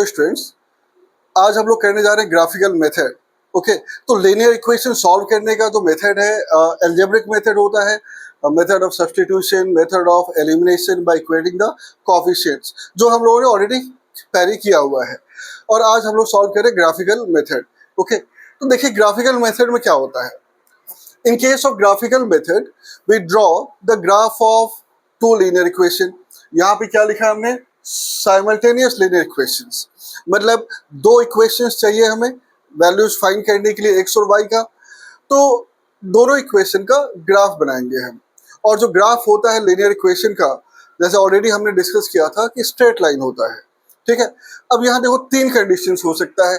Hello students, आज हम लोग करने जा रहे हैं ग्राफिकल मेथड। ओके, तो लीनियर इक्वेशन सॉल्व करने का जो मेथड है एल्जेब्रिक मेथड होता है, method of substitution, method of elimination by equating the coefficients, जो हम लोगों ने ऑलरेडी पहले किया हुआ है। और आज हम लोग सॉल्व करें ग्राफिकल मेथड। ओके, तो देखिए ग्राफिकल मेथड में क्या होता है। In case of graphical method, we draw the graph of two linear equation. यहाँ पे क्या लिखा है हमने, simultaneous linear equations, मतलब दो equations चाहिए हमें वैल्यूज फाइंड करने के लिए x और y का। तो दोनों इक्वेशन का ग्राफ बनाएंगे हम। और जो ग्राफ होता है लीनियर इक्वेशन का, जैसे ऑलरेडी हमने डिस्कस किया था कि स्ट्रेट लाइन होता है। ठीक है, अब यहाँ देखो तीन कंडीशंस हो सकता है।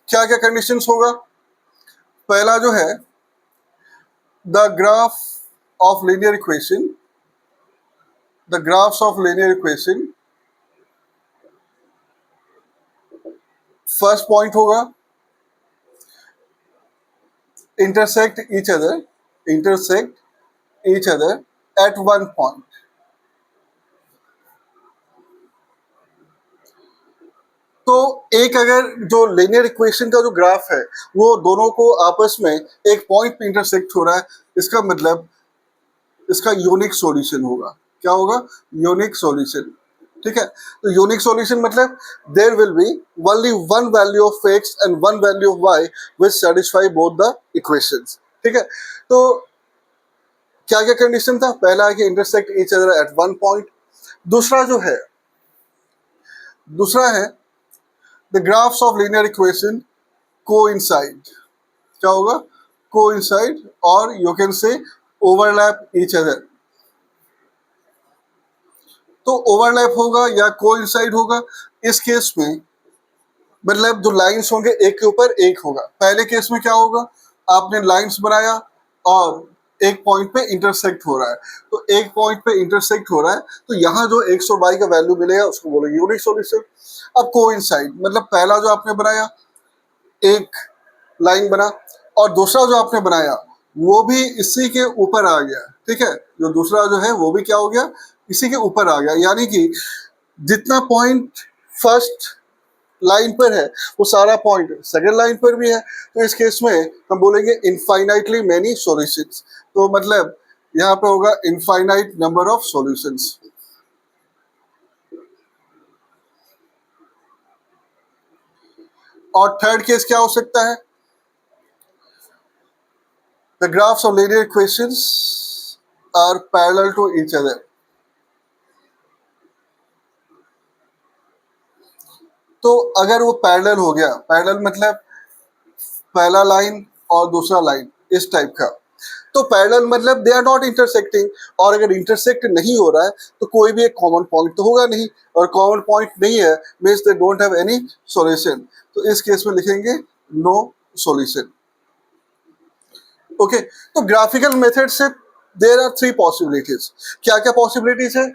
क्या क्या कंडीशंस होगा। पहला जो है, the graph of linear equation, the graphs of linear equation, first point होगा intersect each other at one point। तो एक अगर जो लीनियर इक्वेशन का जो ग्राफ है वो दोनों को आपस में एक पॉइंट पे इंटरसेक्ट हो रहा है, इसका मतलब इसका यूनिक सॉल्यूशन होगा। क्या होगा, यूनिक सॉल्यूशन। ठीक है, तो यूनिक सॉल्यूशन मतलब there will be only one value of x and one value of y which satisfy both the equations. ठीक है, तो क्या क्या कंडीशन था। पहला है कि intersect each other at one point. दूसरा है the graphs of linear equation coincide. क्या होगा, कोइंसाइड, और you can say overlap each other. तो ओवरलैप होगा या कोइंसाइड होगा। इस केस में मतलब जो लाइंस होंगे एक के ऊपर एक होगा। पहले केस में क्या होगा, आपने लाइंस बनाया और एक पॉइंट पे इंटरसेक्ट हो रहा है, तो एक पॉइंट पे इंटरसेक्ट हो रहा है, तो यहाँ जो एक्स और वाई का वैल्यू मिलेगा उसको बोलेंगे यूनिक सॉल्यूशन। अब कोइंसाइड मतलब पहला जो आपने बनाया एक लाइन बना और दूसरा जो आपने बनाया वो भी इसी के ऊपर आ गया। ठीक है, जो दूसरा जो है वो भी क्या हो गया, इसी के ऊपर आ गया। यानी कि जितना पॉइंट फर्स्ट लाइन पर है वो सारा पॉइंट सेकंड लाइन पर भी है। तो इस केस में हम बोलेंगे इनफाइनाइटली मेनी सॉल्यूशंस। तो मतलब यहाँ पे होगा इनफाइनाइट नंबर ऑफ सॉल्यूशंस। और थर्ड केस क्या हो सकता है, the graphs of linear equations are parallel to each other. तो अगर वो पैरेलल हो गया, पैरेलल मतलब पहला लाइन और दूसरा लाइन इस टाइप का, तो पैरेलल मतलब दे आर नॉट इंटरसेक्टिंग। और अगर इंटरसेक्ट नहीं हो रहा है तो कोई भी एक कॉमन पॉइंट तो होगा नहीं, और कॉमन पॉइंट नहीं है means they don't have any solution. तो इस केस में लिखेंगे नो सॉल्यूशन। ओके, तो ग्राफिकल मेथड से देयर आर थ्री पॉसिबिलिटीज। क्या क्या पॉसिबिलिटीज है।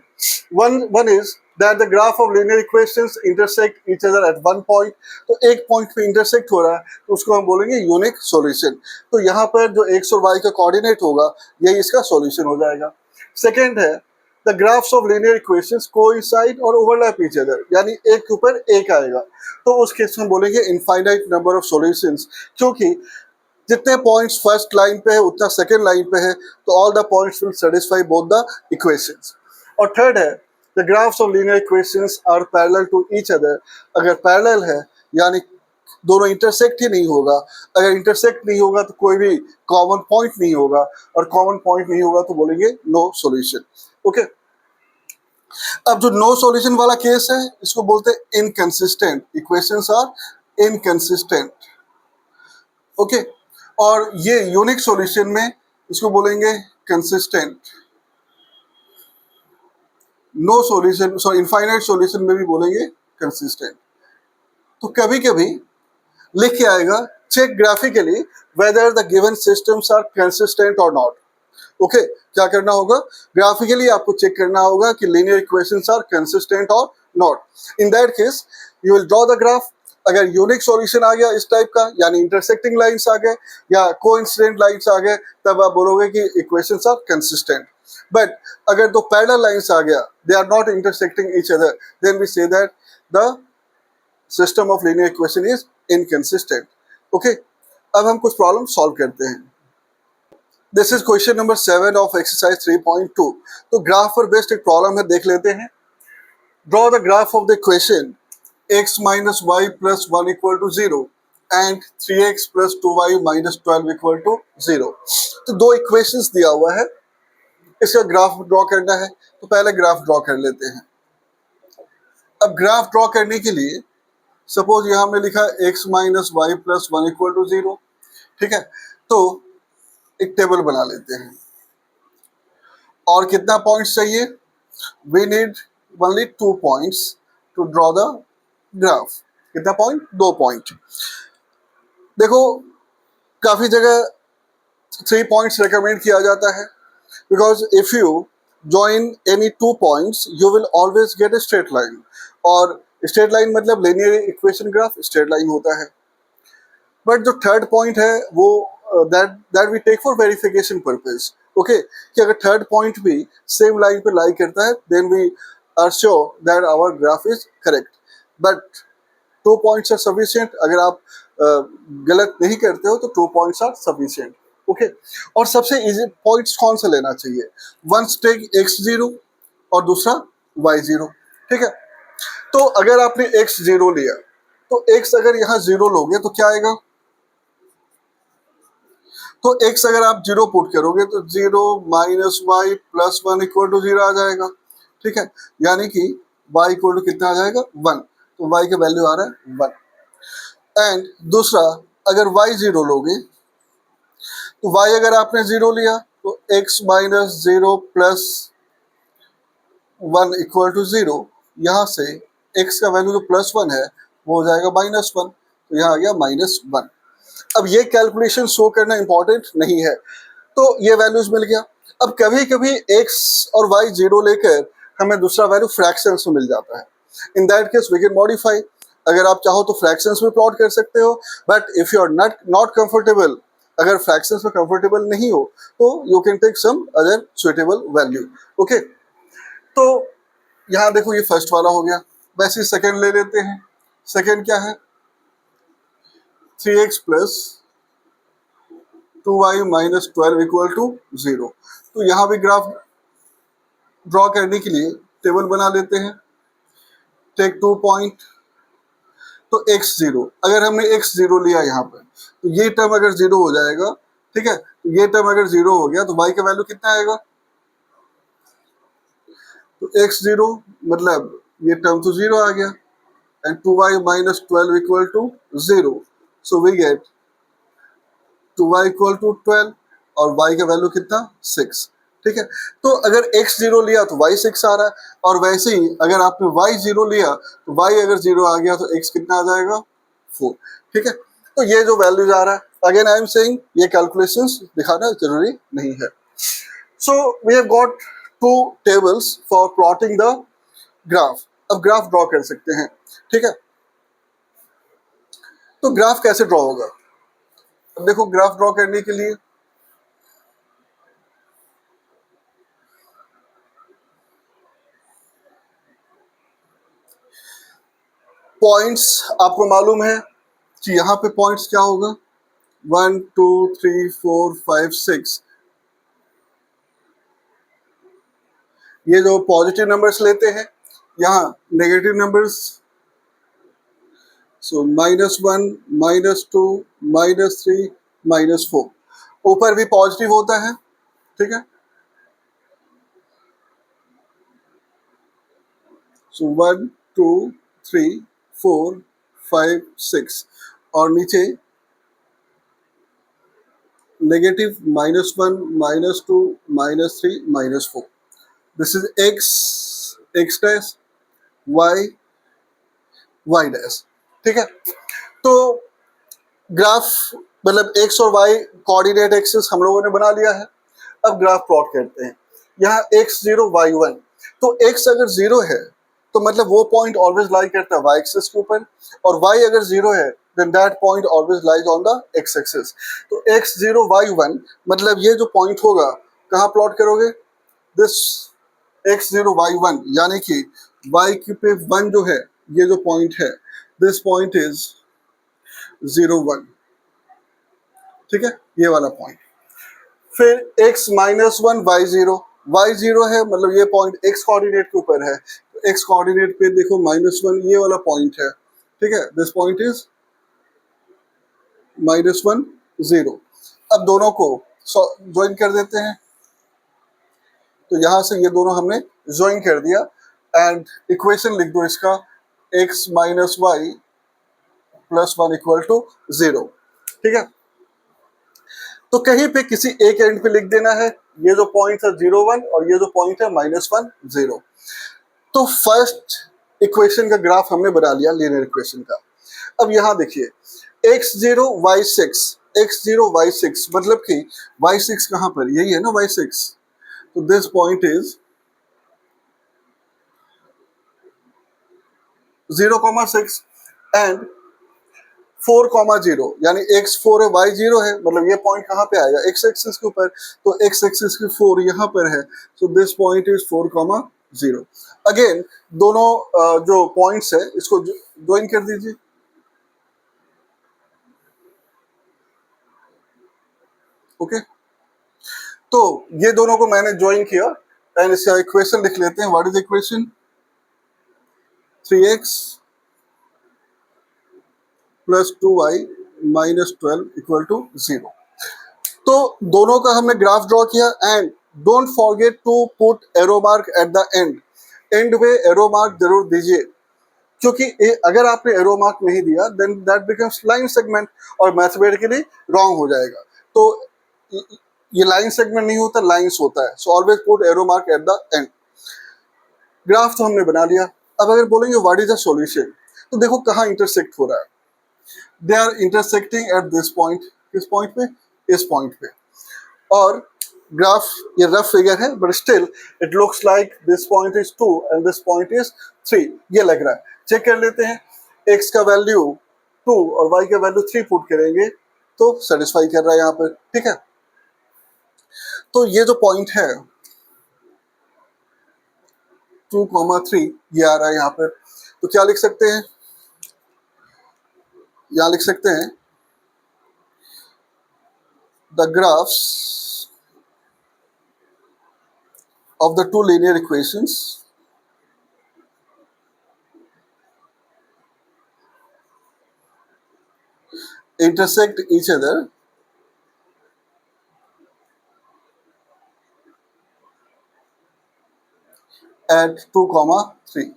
One is that the graph of linear equations intersect each other at one point। तो एक पॉइंट पे इंटरसेक्ट हो रहा है तो उसको हम बोलेंगे यूनिक सॉल्यूशन। तो यहाँ पर जो x और y का कोऑर्डिनेट होगा यही इसका सॉल्यूशन हो जाएगा। सेकेंड है the graphs of linear equations coincide और ओवरलैप ईच अदर, यानी एक के ऊपर एक आएगा। तो उस केस में बोलेंगे इनफाइनाइट नंबर ऑफ सॉल्यूशंस, क्योंकि जितने पॉइंट्स फर्स्ट लाइन पे है उतना सेकेंड लाइन पे है, तो all the points will satisfy both the equations. और थर्ड है the graphs of linear equations are parallel to each other। अगर parallel है यानी दोनों इंटरसेक्ट ही नहीं होगा। अगर इंटरसेक्ट नहीं होगा तो कोई भी कॉमन पॉइंट नहीं होगा, और कॉमन पॉइंट नहीं होगा तो बोलेंगे नो सॉल्यूशन। ओके, अब जो नो सॉल्यूशन वाला केस है इसको बोलते हैं inconsistent, equations are inconsistent. Okay, और ये यूनिक सॉल्यूशन में इसको बोलेंगे consistent. No solution, sorry infinite solution में भी बोलेंगे कंसिस्टेंट। तो कभी कभी लिख के आएगा check graphically whether the given systems are consistent और नॉट। ओके, क्या करना होगा, ग्राफिकली आपको चेक करना होगा कि लीनियर इक्वेशंस आर कंसिस्टेंट और not. In that case you will draw the graph. अगर यूनिक सॉल्यूशन आ गया इस टाइप का, यानी इंटरसेक्टिंग लाइंस आ गए या कोइंसिडेंट लाइंस आ गए, तब आप बोलोगे कि इक्वेशंस आर कंसिस्टेंट। बट अगर दो पैरेलल लाइंस आ गया, they are not intersecting each other, then we say that the system of linear equation is inconsistent. Okay, अब हम कुछ प्रॉब्लम सॉल्व करते हैं। This is question number 7 of exercise 3.2। तो ग्राफ पर बेस्ड एक प्रॉब्लम है, देख लेते हैं। Draw the graph of the equation x minus y plus 1 equal to 0 and 3x plus 2y minus 12 equal to 0। तो दो इक्वेशंस दिया हुआ है, इसका ग्राफ ड्रॉ करना है। तो पहले ग्राफ ड्रॉ कर लेते हैं। अब ग्राफ ड्रॉ करने के लिए सपोज यहाँ में लिखा x minus y plus 1 equal to 0, ठीक है। तो एक टेबल बना लेते हैं। और कितना पॉइंट्स चाहिए? We need only 2 points to draw the graph. कितना पॉइंट? 2 पॉइंट। देखो काफी जगह 3 पॉइंट्स रिकमेंड किया जाता है, because if you join any 2 points you will always get a straight line। और स्ट्रेट लाइन मतलब linear equation graph straight line होता है। बट जो थर्ड पॉइंट है वो that we take for verification purpose. Okay, कि अगर थर्ड पॉइंट भी सेम लाइन पे लाई करता है then we are sure that our graph is correct. But 2 points are sufficient. अगर आप गलत नहीं करते हो तो 2 पॉइंट्स आर सफिशिएंट। ओके, और सबसे इजी पॉइंट्स कौन सा लेना चाहिए? वन टेक x0 और दूसरा y0, ठीक है। तो अगर आपने x0 लिया तो x अगर यहाँ 0 लोगे तो क्या आएगा? तो x अगर आप 0 पुट करोगे तो 0 minus y plus 1 equal to 0 आ जाएगा, ठीक है। यानी कि y इक्वल टू कितना आ जाएगा? 1। तो y का वैल्यू आ रहा है 1। एंड दूसरा अगर y0 लोगे तो y अगर आपने 0 लिया तो x minus 0 plus 1 equal to 0। यहाँ से x का वैल्यू जो प्लस 1 है वो हो जाएगा माइनस 1। तो यहाँ आ गया माइनस 1। अब ये कैलकुलेशन शो करना इंपॉर्टेंट नहीं है, तो ये वैल्यूज मिल गया। अब कभी कभी x और y 0 लेकर हमें दूसरा वैल्यू फ्रैक्शंस में मिल जाता है। In that case we can modify. अगर आप चाहो तो फ्रैक्शंस में प्लॉट कर सकते हो, but if you are not comfortable, अगर फ्रैक्शंस में कंफर्टेबल नहीं हो तो you can take some other suitable value. Okay, तो यहाँ देखो ये फर्स्ट वाला हो गया। वैसे सेकंड ले लेते हैं। सेकंड क्या है? 3x plus 2y minus 12 equal to 0। तो यहाँ भी ग्राफ ड्रॉ करने के लिए टेबल बना लेते हैं। Take 2 point. तो x0 अगर हमने x0 लिया यहाँ पर तो ये टर्म अगर 0 हो जाएगा, ठीक है। तो ये टर्म अगर 0 हो गया तो y का वैल्यू कितना आएगा? तो x0 मतलब ये टर्म तो 0 आ गया and 2y minus 12 equal to 0। So we get 2y equal to 12 और y का वैल्यू कितना? 6, ठीक है। तो अगर x0 लिया तो y 6 आ रहा है, और वैसे ही अगर आपने y0 लिया तो y अगर 0 आ गया तो x कितना आ जाएगा? 4, ठीक है। तो ये जो वैल्यूज आ रहा है, अगेन आई एम सेइंग ये कैलकुलेशंस दिखाना जरूरी नहीं है। So we have got 2 tables for plotting the graph. अब ग्राफ ड्रॉ कर सकते हैं, ठीक है। तो ग्राफ कैसे ड्रॉ होगा? अब देखो ग्राफ ड्रॉ करने के लिए पॉइंट्स आपको मालूम है कि यहाँ पे पॉइंट्स क्या होगा? 1 2 3 4 5 6। ये जो पॉजिटिव नंबर्स लेते हैं, यहाँ नेगेटिव नंबर्स। सो -1 -2 -3 -4। ऊपर भी पॉजिटिव होता है, ठीक है। सो 1 2 3 4 5 6 और नीचे negative -1 -2 -3 -4। This is x dash y dash, ठीक है। तो ग्राफ मतलब x और y कोऑर्डिनेट एक्सिस हम लोगों ने बना लिया है। अब ग्राफ प्लॉट करते हैं। यहाँ x0 y1। तो x अगर 0 है तो मतलब वो पॉइंट ऑलवेज लाई करता है y एक्सिस के ऊपर, और y अगर 0 है then that point always lies on the x axis. तो x0 y1 मतलब ये जो पॉइंट होगा कहाँ प्लॉट करोगे? दिस x0 y1, यानी कि y के पे 1 जो है, ये जो पॉइंट है दिस पॉइंट इज 0 1, ठीक है, ये वाला पॉइंट। फिर x minus one y zero है, मतलब ये पॉइंट x कोऑर्डिनेट के ऊपर है, x कोऑर्डिनेट पे देखो -1 ये वाला पॉइंट है, ठीक है, दिस पॉइंट इज -1 0। अब दोनों को ज्वाइन कर देते हैं, तो यहां से ये दोनों हमने ज्वाइन कर दिया एंड इक्वेशन लिख दो इसका, x minus y plus 1 equal to 0, ठीक है। तो कहीं पे किसी एक एंड पे लिख देना है, ये जो पॉइंट है 0 1 और ये जो पॉइंट है -1 0। तो फर्स्ट इक्वेशन का ग्राफ हमने बना लिया लीनियर इक्वेशन का। अब यहां देखिए x0 y6 मतलब कि y6 कहां पर, यही है ना y6, तो दिस पॉइंट इज 0,6 एंड 4,0, यानी x 4 है y 0 है, मतलब ये पॉइंट कहाँ पे आएगा, x एक्सिस के ऊपर, तो x एक्सिस की 4 यहाँ पर है, so this point is 4,0। Again दोनों जो पॉइंट्स है इसको ज्वाइन कर दीजिए, ओके। तो ये दोनों को मैंने ज्वाइन किया एंड इसका इक्वेशन लिख लेते हैं। What is equation, 3x plus 2y minus 12 equal to 0। तो दोनों का हमने ग्राफ ड्रॉ किया and don't forget to put arrow mark at the end पे एरो मार्क जरूर दीजिए, क्योंकि अगर आपने एरो मार्क नहीं दिया then that becomes line segment और मैथमेटिकली रॉन्ग हो जाएगा। तो ये लाइन सेगमेंट नहीं होता, लाइंस होता है, so always put arrow mark at the and. Graph तो हमने बना लिया। अब अगर बोलेंगे व्हाट इज द सॉल्यूशन, तो देखो कहाँ इंटरसेक्ट हो रहा है, they are intersecting at this point, किस पॉइंट पे, इस पॉइंट पे। और ग्राफ ये रफ फिगर है but still it looks like this point is 2 and this point is 3, ये लग रहा है। चेक कर लेते हैं, x का वैल्यू 2 और y का वैल्यू 3 पुट करेंगे तो सेटिस्फाई कर रहा है यहाँ पर, ठीक है। तो ये जो पॉइंट है 2,3 ये आ रहा है यहाँ पर, तो क्या लिख सकते हैं, यहाँ लिख सकते हैं the graphs of the two linear equations intersect each other at 2,3.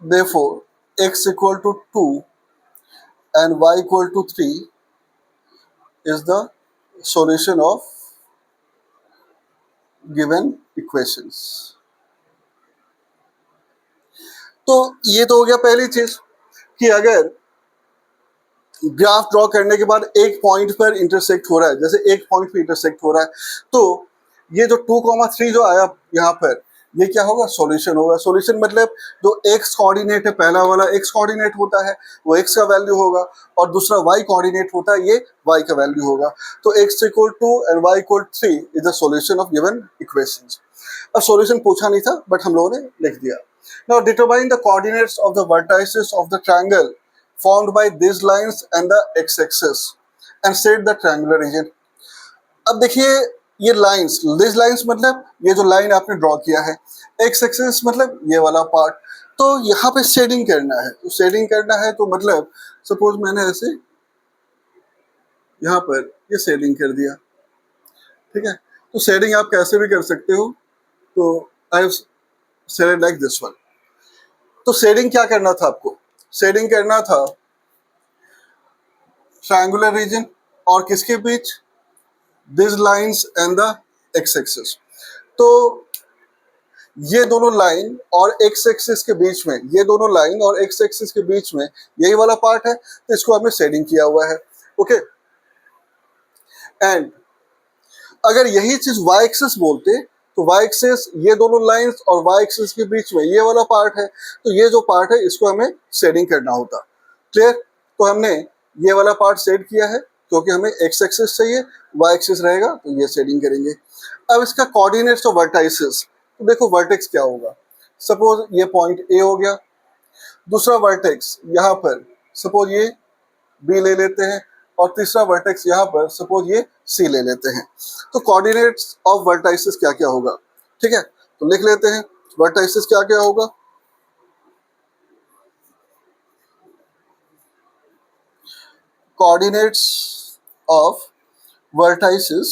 Therefore, x equal to 2 and y equal to 3 is the solution of given equations. तो ये तो हो गया पहली चीज कि अगर ग्राफ ड्रॉ करने के बाद एक पॉइंट पर इंटरसेक्ट हो रहा है, जैसे एक पॉइंट पर इंटरसेक्ट हो रहा है, तो ये जो 2,3 जो आया यहाँ पर, ये क्या होगा, सॉल्यूशन होगा। सॉल्यूशन मतलब जो x कोऑर्डिनेट है, पहला वाला x कोऑर्डिनेट होता है वो x का वैल्यू होगा, और दूसरा y कोऑर्डिनेट होता है, ये y का वैल्यू होगा। तो x equal 2 and y equal 3 is the solution of given equations. अब सॉल्यूशन पूछा नहीं था बट हम लोगों ने लिख दिया। Now determine the coordinates of the vertices of the triangle formed by these lines and the x-axis and set the triangular region. अब देखिए ये लाइंस, दिस लाइंस मतलब ये जो लाइन आपने ड्रॉ किया है, एक्स एक्सिस मतलब ये वाला पार्ट, तो यहाँ पे शेडिंग करना है। तो शेडिंग करना है तो मतलब सपोज मैंने ऐसे यहाँ पर ये शेडिंग कर दिया, ठीक है। तो शेडिंग आप कैसे भी कर सकते हो, तो I have shaded like this one. तो शेडिंग क्या करना था आपको, शेडिंग करना था ट्रायंगुलर रीजन और किसके बीच, this lines and the X axis. तो ये दोनों लाइन और एक्स एक्सिस के बीच में, ये दोनों लाइन और एक्स एक्सिस के बीच में यही वाला पार्ट है, तो इसको हमने शेडिंग किया हुआ है, ओके। एंड अगर यही चीज वाई एक्सिस बोलते तो वाई एक्सिस ये दोनों लाइंस और वाई एक्सिस के बीच में ये वाला पार्ट है, तो ये जो पार्ट है इसको हमें शेडिंग करना होता। क्लियर, तो हमने ये वाला पार्ट शेड किया है क्योंकि हमें एक्स एक्सिस चाहिए, वाई एक्सिस रहेगा तो ये शेडिंग करेंगे। अब इसका कोऑर्डिनेट्स और वर्टाइसेस, तो देखो वर्टेक्स क्या होगा, सपोज ये पॉइंट ए हो गया, दूसरा वर्टेक्स यहाँ पर सपोज ये बी ले लेते हैं, और तीसरा वर्टेक्स यहाँ पर सपोज ये सी ले लेते हैं। तो कोऑर्डिनेट्स ऑफ वर्टाइसेस क्या क्या होगा, ठीक है, तो लिख लेते हैं वर्टाइसेस क्या क्या होगा। Coordinates of vertices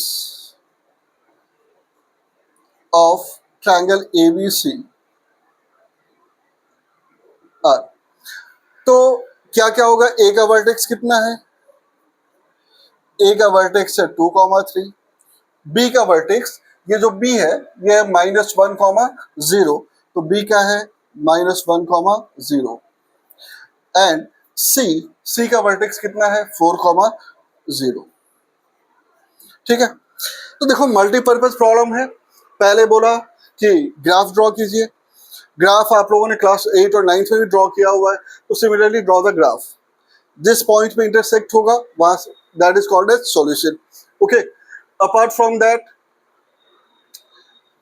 of triangle ABC are. तो क्या क्या होगा, ए का वर्टेक्स कितना है, ए का वर्टेक्स है 2,3, बी का वर्टेक्स, ये जो बी है ये है -1,0, तो बी का है -1,0, एंड सी का वर्टेक्स कितना है 4,0, ठीक है। तो देखो मल्टीपर्पज प्रॉब्लम है, पहले बोला कि ग्राफ ड्रॉ कीजिए, ग्राफ आप लोगों ने क्लास 8 और 9 में भी ड्रॉ किया हुआ है, तो सिमिलरली ड्रॉ द ग्राफ, जिस पॉइंट पे इंटरसेक्ट होगा वहां that is called as solution. Okay, apart from that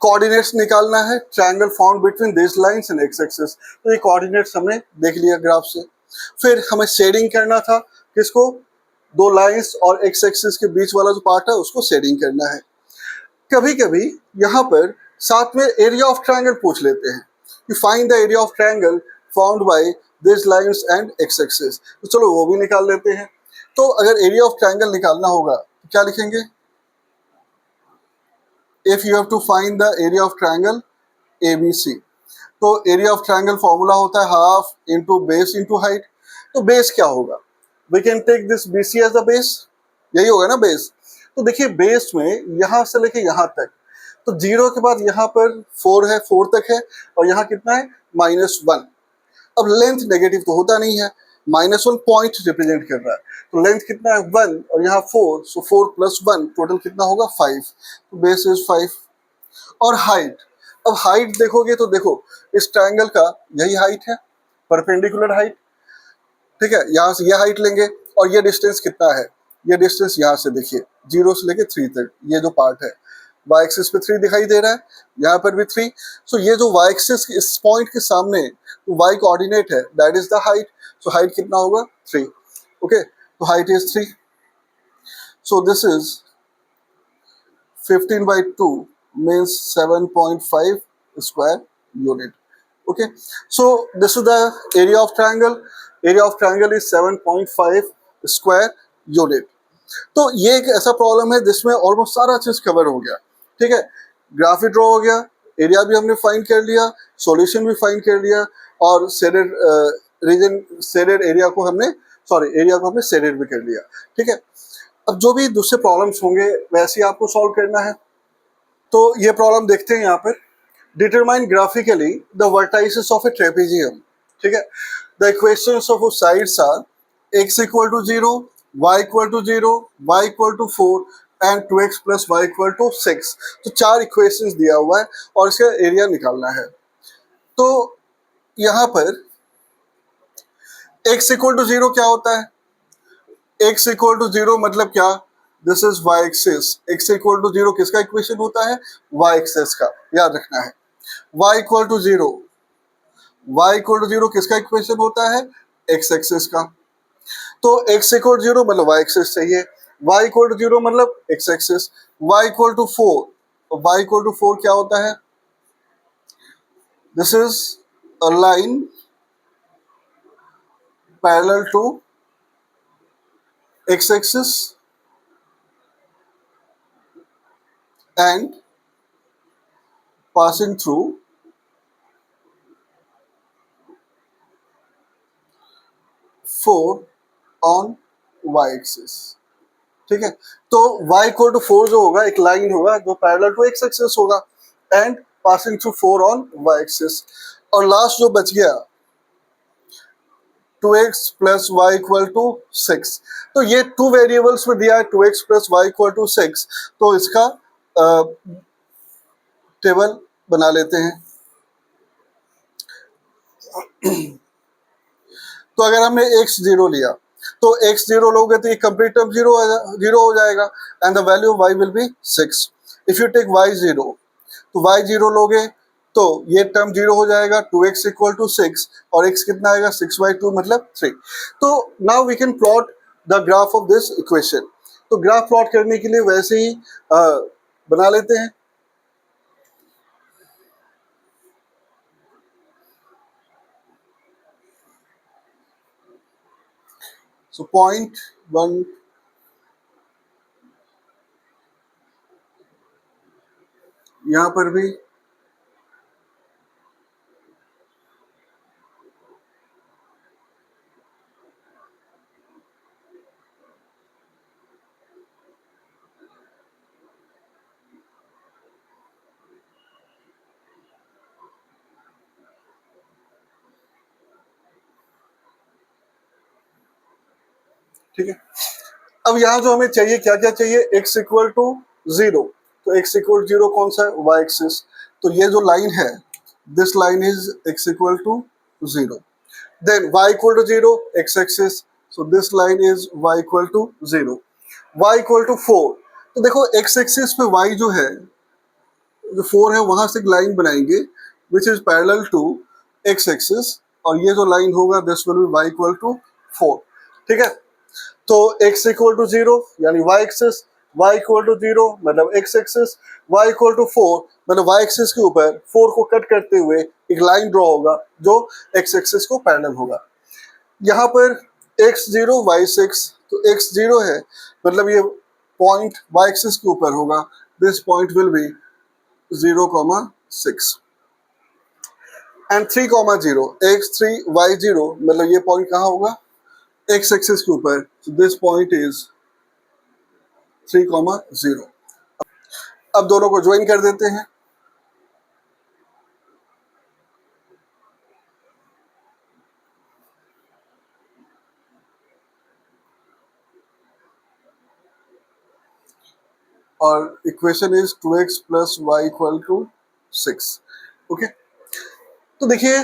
coordinates निकालना है, triangle found between this lines and x axis, तो ये कोऑर्डिनेट्स हमने देख लिया ग्राफ से। फिर हमें शेडिंग करना था, किसको, दो लाइंस और एक्स एक्सिस के बीच वाला जो पार्ट है उसको शेडिंग करना है। कभी कभी यहाँ पर साथ में एरिया ऑफ ट्रायंगल पूछ लेते हैं, you find the area of triangle found by this lines and x axis, तो चलो वो भी निकाल लेते हैं। तो अगर एरिया ऑफ ट्रायंगल निकालना होगा तो क्या लिखेंगे, if you have to find the area of triangle ABC, तो एरिया ऑफ ट्रायंगल फॉर्मूला होता है half into base into height. तो बेस क्या होगा, we can take this BC as the base, यही होगा ना बेस। तो देखिए बेस में यहाँ से लेके यहाँ तक, तो 0 के बाद यहाँ पर 4 है, 4 तक है, और यहाँ कितना है -1। अब लेंथ नेगेटिव तो होता नहीं है, -1 पॉइंट रिप्रेजेंट कर रहा है, तो लेंथ कितना है 1 और यहाँ 4, सो 4 + 1 टोटल कितना होगा 5, तो बेस इज 5। और हाइट, अब हाइट देखोगे तो देखो इस ट्रायंगल का यही हाइट है, परपेंडिकुलर हाइट, ठीक है, यहाँ से ये हाइट लेंगे, और ये डिस्टेंस कितना है, ये डिस्टेंस यहाँ से देखिए 0 से लेके 3 तक, ये जो पार्ट है y एक्सिस पे 3 दिखाई दे रहा है, यहाँ पर भी 3, सो ये जो y एक्सिस इस पॉइंट के सामने y कोऑर्डिनेट है that is the height, so height कितना होगा 3, ओके, तो height is 3, so this is 15/2 means 7.5 square unit. Okay, so this is the area of triangle. Area of triangle is 7.5 square unit. तो ये एक ऐसा problem है जिसमें ऑलमोस्ट सारा चीज कवर हो गया, ठीक है, ग्राफ भी ड्रॉ हो गया, एरिया भी हमने फाइंड कर लिया, सॉल्यूशन भी फाइंड कर लिया, और शेडेड रीजन, शेडेड एरिया को हमने, सॉरी एरिया को हमने शेडेड भी कर लिया, ठीक है। अब जो भी दूसरे प्रॉब्लम्स होंगे वैसे ही आपको सॉल्व करना है। तो ये प्रॉब्लम देखते हैं यहाँ पर, determine graphically the vertices of a trapezium, ठीक है, the equations of sides are x = 0, y = 0, y = 4 and 2x + y = 6। तो 4 इक्वेशंस दिया हुआ है और इसका एरिया निकालना है। तो यहाँ पर x = 0 क्या होता है, x = 0 मतलब क्या, this is y axis, x = 0 किसका इक्वेशन होता है, y एक्सिस का, याद रखना है। y = 0, y = 0 किसका इक्वेशन होता है, x एक्सिस का। तो x = 0 मतलब y एक्सिस चाहिए, y = 0 मतलब x एक्सिस, y = 4, y = 4 क्या होता है, this is a line parallel to x axis and passing through 4 on y axis, ठीक है। तो y = 4 जो होगा एक लाइन होगा जो पैरेलल टू x एक्सिस होगा and passing through 4 on y axis, और लास्ट जो बच गया 2x + y = 6। तो ये 2 वेरिएबल्स में दिया है 2x + y = 6, तो इसका टेबल बना लेते हैं। तो अगर हमने x0 लिया तो x0 लोगे तो ये कंप्लीट टर्म 0 हो जाएगा and the value of y will be 6। If you take y0 तो y0 लोगे तो ये टर्म 0 हो जाएगा, 2x इक्वल टू 6 और x कितना आएगा 6/2 मतलब 3। तो now we can plot the graph of this equation. तो ग्राफ प्लॉट करने के लिए वैसे ही बना लेते हैं। सो पॉइंट 1 यहां पर भी ठीक है। अब यहाँ जो हमें चाहिए क्या क्या चाहिए, x इक्वल टू 0। तो x इक्वल 0 कौन सा है, y एक्सिस। तो ये जो लाइन है this line is x equal to 0। Then y equal to 0 x axis, so this line is y equal to 0। y equal to 4। तो देखो x एक्सिस पे y जो है, जो 4 है वहां से एक लाइन बनाएंगे which is parallel to x axis, और ये जो लाइन होगा this will be y equal to 4। ठीक है। तो x इक्वल टू 0 यानी y axis, y equal to 0 मतलब x axis, y equal to 4 मतलब y एक्सिस के ऊपर 4 को कट करते हुए एक लाइन ड्रॉ होगा जो x एक्सिस को पैरेलल होगा। यहाँ पर x0 y6, तो x0 है मतलब ये पॉइंट y एक्सिस के ऊपर होगा, this point will be 0,6 and 3,0 x3 y0 मतलब ये पॉइंट कहाँ होगा x एक्सिस के ऊपर, so this point is 3,0। अब दोनों को ज्वाइन कर देते हैं। और equation is 2x plus y equal to 6। Okay, तो देखिए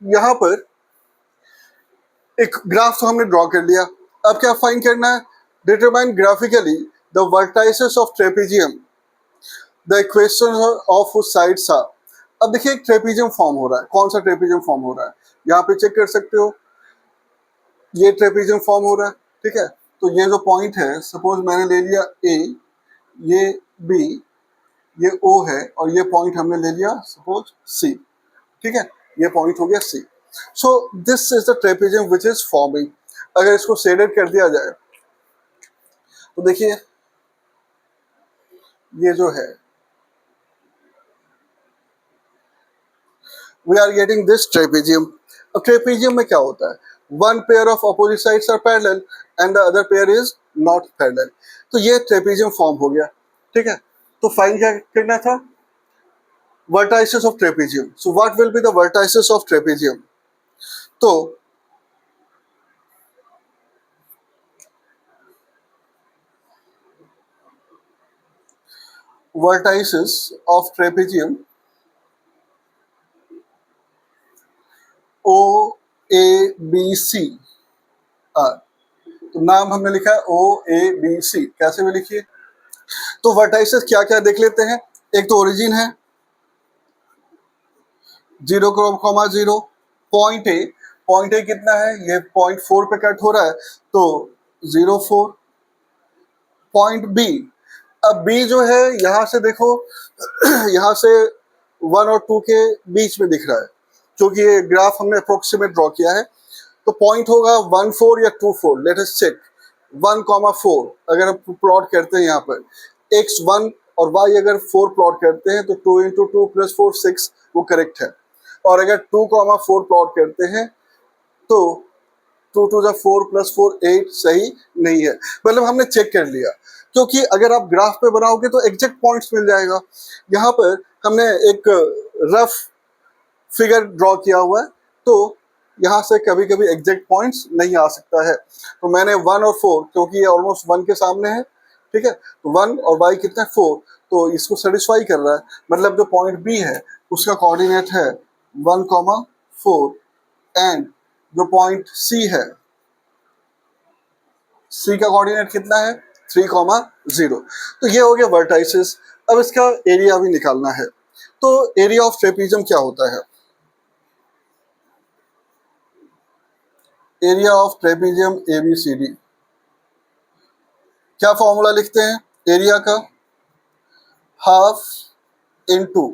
यहां पर एक ग्राफ तो हमने ड्रॉ कर लिया। अब क्या फाइंड करना है, determine graphically the vertices of trapezium, the equation of sides are. अब देखिए एक ट्रेपेजियम फॉर्म हो रहा है, कौन सा ट्रेपेजियम फॉर्म हो रहा है, यहाँ पे चेक कर सकते हो, ये ट्रेपेजियम फॉर्म हो रहा है। ठीक है, तो ये जो पॉइंट है सपोज मैंने ले लिया ए, ये बी, ये ओ है, और ये पॉइंट हमने ले लिया सपोज सी। ठीक है, ये पॉइंट हो गया C. So this is the trapezium which is forming. अगर इसको शेडेड कर दिया जाए तो देखिए ये जो है we are getting this trapezium. अब ट्रेपेजियम में क्या होता है, one pair of opposite sides are parallel and the other pair is not parallel. तो ये ट्रेपेजियम फॉर्म हो गया। ठीक है, तो फाइंड क्या करना था, vertices of trapezium. So what will be the vertices of trapezium? तो vertices of trapezium O A B C R। तो नाम हमने लिखा है O A B C, कैसे भी लिखिए। तो vertices क्या क्या देख लेते हैं, एक तो ओरिजिन है 0,0, पॉइंट ए कितना है, ये 0.4 पे कट हो रहा है तो 0,4। पॉइंट बी, अब बी जो है यहाँ से देखो यहाँ से 1 और 2 के बीच में दिख रहा है, क्योंकि ये ग्राफ हमने अप्रोक्सीमेट ड्रॉ किया है। तो पॉइंट होगा 1,4 या 2,4, लेट अस चेक। 1,4 अगर हम प्लॉट करते हैं यहाँ पर x1 और y अगर 4 प्लॉट करते हैं तो 2 इंटू 2 प्लस 4 6 वो करेक्ट है। और अगर 2,4 प्लॉट करते हैं तो 2 टू 4 प्लस 4 8 सही नहीं है, मतलब हमने चेक कर लिया। क्योंकि अगर आप ग्राफ पे बनाओगे तो एग्जैक्ट पॉइंट्स मिल जाएगा। यहाँ पर हमने एक रफ फिगर ड्रॉ किया हुआ है, तो यहाँ से कभी कभी एग्जैक्ट पॉइंट्स नहीं आ सकता है। तो मैंने 1 और 4, क्योंकि ये ऑलमोस्ट 1 के सामने है, ठीक है, तो 1 और y कितना है 4, तो इसको सेटिस्फाई कर रहा है। मतलब जो पॉइंट बी है उसका कोऑर्डिनेट है 1,4 एंड जो पॉइंट सी है, सी का कोऑर्डिनेट कितना है 3,0। तो ये हो गया वर्टाइसेस। अब इसका एरिया भी निकालना है। तो एरिया ऑफ ट्रेपीजियम क्या होता है? एरिया ऑफ ट्रेपीजियम ABCD, क्या फॉर्मूला लिखते हैं एरिया का? Half into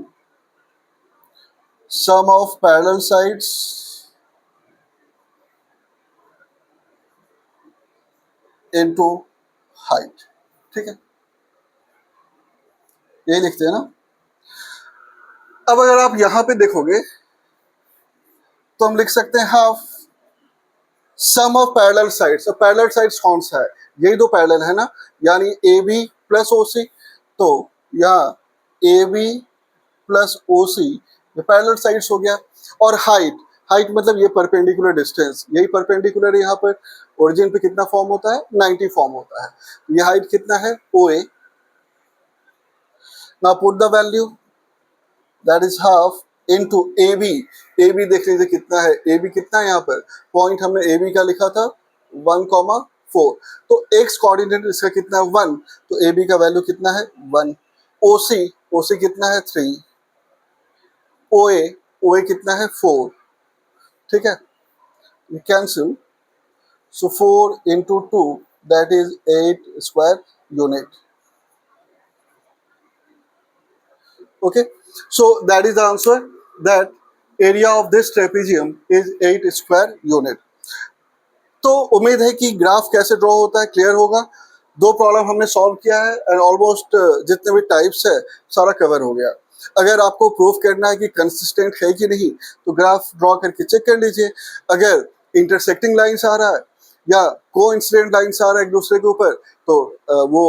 sum of parallel sides into height. ठीक है, यही लिखते हैं ना। अब अगर आप यहां पे देखोगे तो हम लिख सकते हैं half sum of parallel sides. अब पैरेलल साइड्स कौन सा है? यही दो पैरेलल है ना, यानी AB प्लस OC। तो यहाँ AB प्लस OC ये पैरेलल साइड्स हो गया। और हाइट, हाइट मतलब ये परपेंडिकुलर डिस्टेंस, यही परपेंडिकुलर यहाँ पर ओरिजिन पे कितना फॉर्म होता है? 90 फॉर्म होता है। ये हाइट कितना है? OA। Now put the value, that is half into AB। AB देख लीजिए कितना है, AB कितना है यहाँ पर? पॉइंट हमने AB का लिखा था 1,4। तो x कोऑर्डिनेट इसका कितना है? 1। तो AB का वैल्यू कितना है? 1। OC कितना है? 3। OA कितना है? 4। ठीक है, ये cancel. So 4 into 2 that is 8 square unit. Okay, so that is the answer, that area of this trapezium is 8 square unit. तो उम्मीद है कि ग्राफ कैसे ड्रॉ होता है क्लियर होगा। दो प्रॉब्लम हमने सॉल्व किया है एंड ऑलमोस्ट जितने भी टाइप्स है सारा कवर हो गया। अगर आपको प्रूफ करना है कि कंसिस्टेंट है कि नहीं तो ग्राफ ड्रॉ करके चेक कर लीजिए। अगर इंटरसेक्टिंग लाइन्स आ रहा है या कोइंसिडेंट लाइन्स आ रहा है एक दूसरे के ऊपर तो वो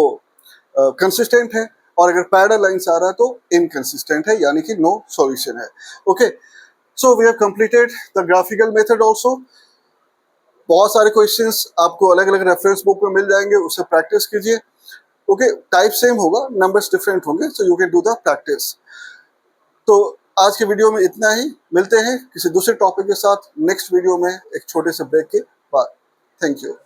कंसिस्टेंट है, और अगर पैरेलल लाइन्स आ रहा है तो इनकंसिस्टेंट है, यानी कि नो सॉल्यूशन है। Okay, so we have completed the graphical method also. बहुत सारे क्वेश्चंस आपको अलग अलग रेफरेंस बुक में मिल जाएंगे, उससे प्रैक्टिस कीजिए। ओके, टाइप सेम होगा, नंबर्स डिफरेंट होंगे, so you can do the practice. तो आज के वीडियो में इतना ही, मिलते हैं किसी दूसरे टॉपिक के साथ नेक्स्ट वीडियो में एक छोटे से ब्रेक के बाद। Thank you.